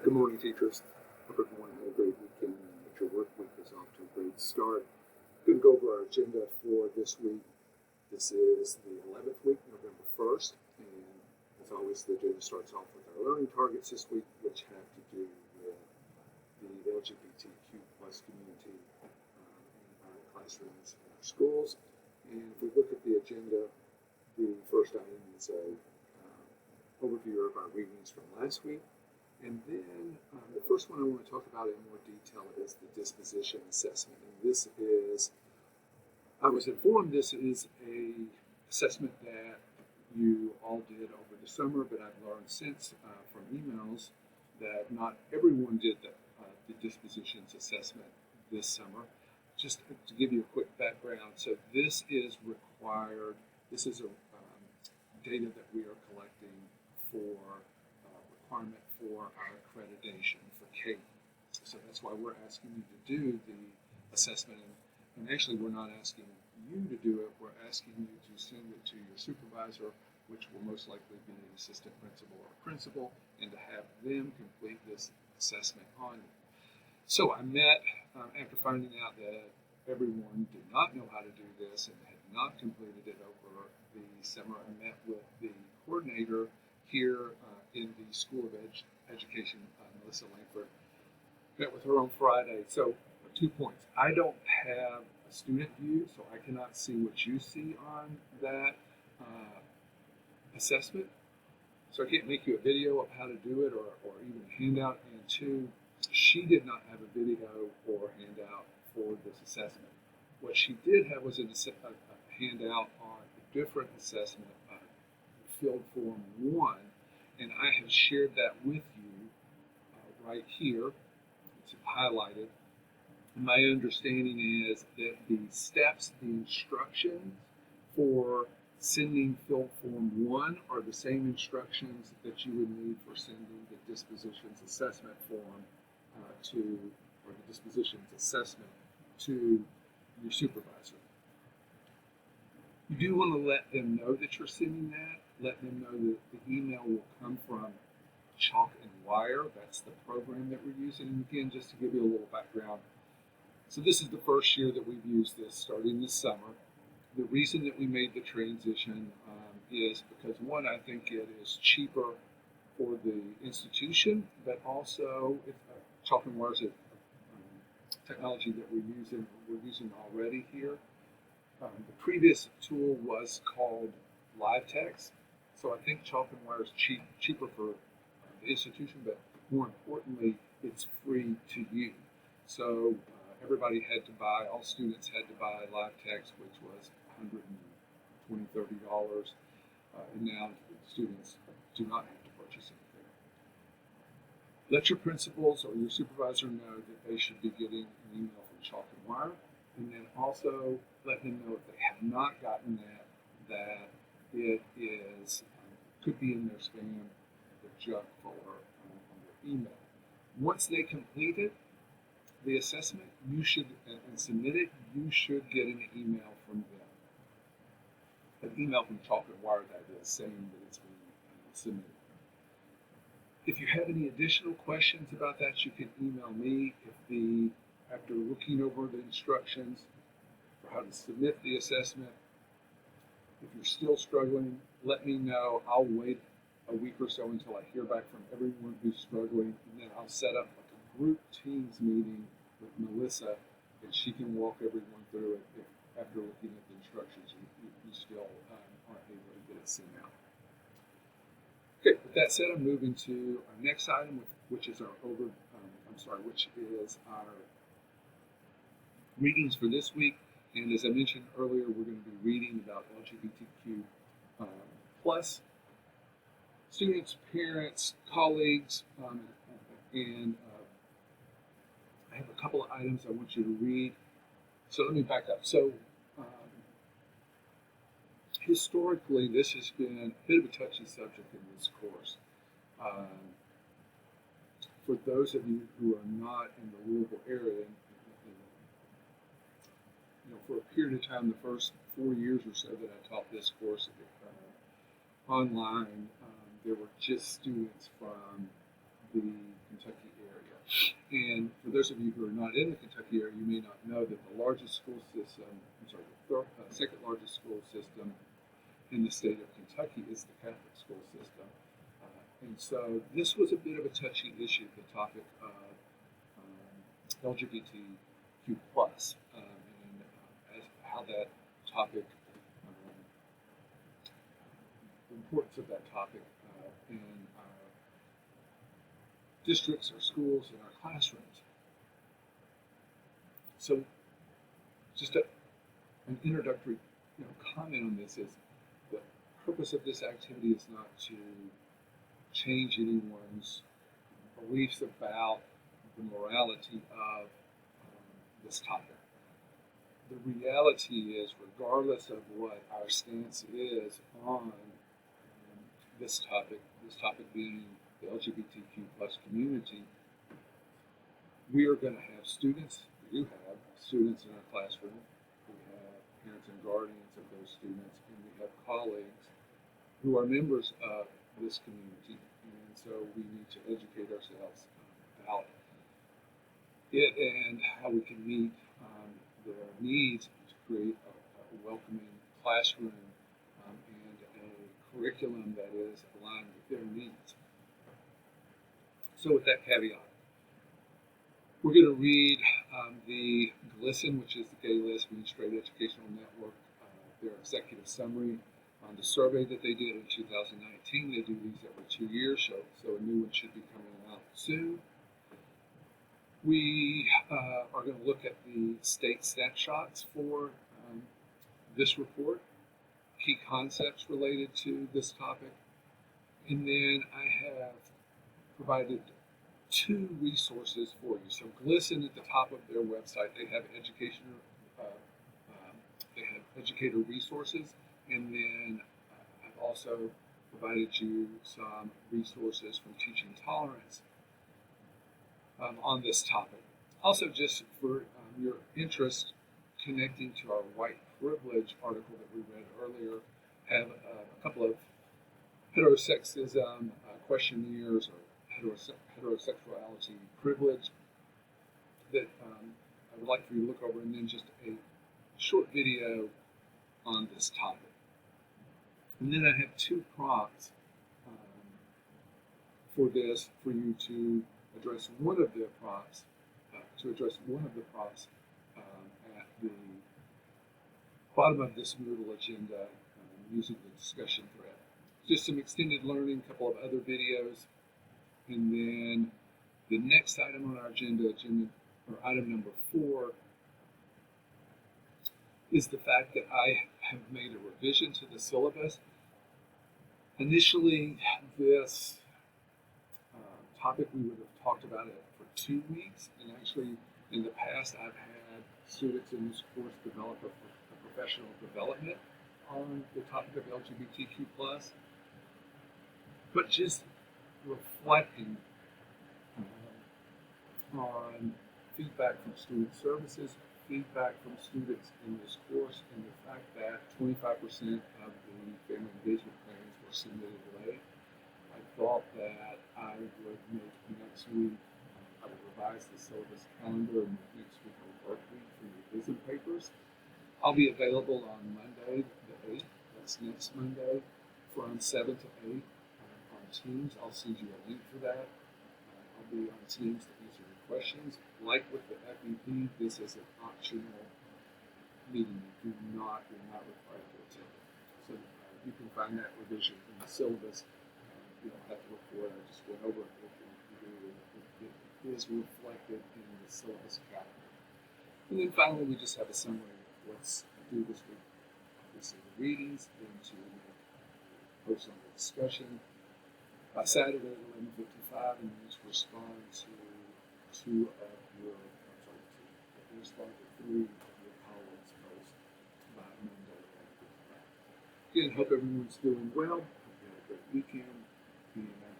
Good morning, teachers. Hope everyone had a great weekend and that your work week is off to a great start. Going to go over our agenda for this week. This is the 11th week, November 1st, and as always, the agenda starts off with our learning targets this week, which have to do with the LGBTQ plus community in our classrooms and our schools. And if we look at the agenda, the first item is a overview of our readings from last week. And then the first one I want to talk about in more detail is the disposition assessment. And this is, I was informed this is a assessment that you all did over the summer, but I've learned since from emails that not everyone did the dispositions assessment this summer. Just to give you a quick background, so this is required, this is a data that we are collecting for requirement for our accreditation for CAPE. So that's why we're asking you to do the assessment. And actually, we're not asking you to do it, we're asking you to send it to your supervisor, which will most likely be an assistant principal or principal, and to have them complete this assessment on you. So I met, after finding out that everyone did not know how to do this and had not completed it over the summer, I met with the coordinator here in the School of Education, Melissa Langford. Met with her on Friday. So 2 points. I don't have a student view, so I cannot see what you see on that assessment. So I can't make you a video of how to do it or even a handout. And two, she did not have a video or handout for this assessment. What she did have was a handout on a different assessment, Field Form 1, and I have shared that with you right here. It's highlighted. And my understanding is that the steps, the instructions for sending Field Form 1 are the same instructions that you would need for sending the dispositions assessment form or the dispositions assessment to your supervisor. You do want to let them know that you're sending that. Let them know that the email will come from Chalk and Wire. That's the program that we're using. And again, just to give you a little background. So this is the first year that we've used this, starting this summer. The reason that we made the transition is because, one, I think it is cheaper for the institution, but also Chalk and Wire is a technology that we're using already here. The previous tool was called LiveText, so I think Chalk and Wire is cheaper for the institution, but more importantly, it's free to use. So everybody had to buy, all students had to buy LiveText, which was $120, $30, and now students do not have to purchase anything. Let your principals or your supervisor know that they should be getting an email from Chalk and Wire, and then also let them know if they have not gotten that it is could be in their spam, their junk folder on their email. Once they complete it, the assessment, you should and submit it, you should get an email from them. An email from Chalk and Wire, that is, saying that it's been submitted. If you have any additional questions about that, you can email me. After looking over the instructions for how to submit the assessment, if you're still struggling, let me know. I'll wait a week or so until I hear back from everyone who's struggling, and then I'll set up like a group Teams meeting with Melissa, and she can walk everyone through it if after looking at the instructions you still aren't able to get it sent out. Okay, with that said, I'm moving to our next item, which is our readings for this week. And as I mentioned earlier, we're going to be reading about LGBTQ plus students, parents, colleagues, and I have a couple of items I want you to read. So let me back up. So historically, this has been a bit of a touchy subject in this course. For those of you who are not in the Louisville area, for a period of time, the first 4 years or so that I taught this course online, there were just students from the Kentucky And for those of you who are not in the Kentucky area, you may not know that the largest school system, second largest school system in the state of Kentucky is the Catholic school system. And so this was a bit of a touchy issue, the topic of LGBTQ plus, and as how that topic, the importance of that topic in our districts, our schools, and our classrooms. So, just an introductory, comment on this is the purpose of this activity is not to change anyone's beliefs about the morality of this topic. The reality is, regardless of what our stance is on this topic being the LGBTQ plus community, we are going to have students, we do have students in our classroom, we have parents and guardians of those students, and we have colleagues who are members of this community, and so we need to educate ourselves about it and how we can meet their needs to create a welcoming classroom and a curriculum that is aligned with their needs. So with that caveat, we're going to read the GLSEN, which is the Gay, Lesbian, Straight Educational Network, their executive summary on the survey that they did in 2019. They do these every 2 years, so a new one should be coming out soon. We are going to look at the state snapshots for this report, key concepts related to this topic, and then I have provided 2 resources for you. So GLSEN at the top of their website, they have educator resources, and then I've also provided you some resources from Teaching Tolerance on this topic. Also, just for your interest, connecting to our white privilege article that we read earlier, have a couple of heterosexism questionnaires or heterosexuality privilege that I would like for you to look over, and then just a short video on this topic. And then I have 2 prompts for this, for you to address one of the prompts, at the bottom of this Moodle agenda using the discussion thread. Just some extended learning, a couple of other videos, and then the next item on our agenda, or item number 4, is the fact that I have made a revision to the syllabus. Initially, this topic, we would have talked about it for 2 weeks, and actually in the past I've had students in this course develop a professional development on the topic of LGBTQ+, but just reflecting on feedback from student services, feedback from students in this course, and the fact that 25% of the family engagement plans were submitted late. I thought that I would make next week, I would revise the syllabus calendar and make next week a work week for your vision papers. I'll be available on Monday, the 8th, that's next Monday, from 7 to 8 on Teams. I'll send you a link for that. I'll be on Teams to answer your questions. Like with the FEP, this is an optional meeting. You're not required to attend it. So you can find that revision in the syllabus. You don't have to look for it. I just went over it with you. It is reflected in the syllabus calendar. And then finally, we just have a summary of what's due this week. Obviously, the readings, then to post on the discussion. By Saturday at 11:55, and then to respond to 3 of your colleagues' posts by Monday at 11:55. Again, hope everyone's doing well. Hope you had a great weekend, and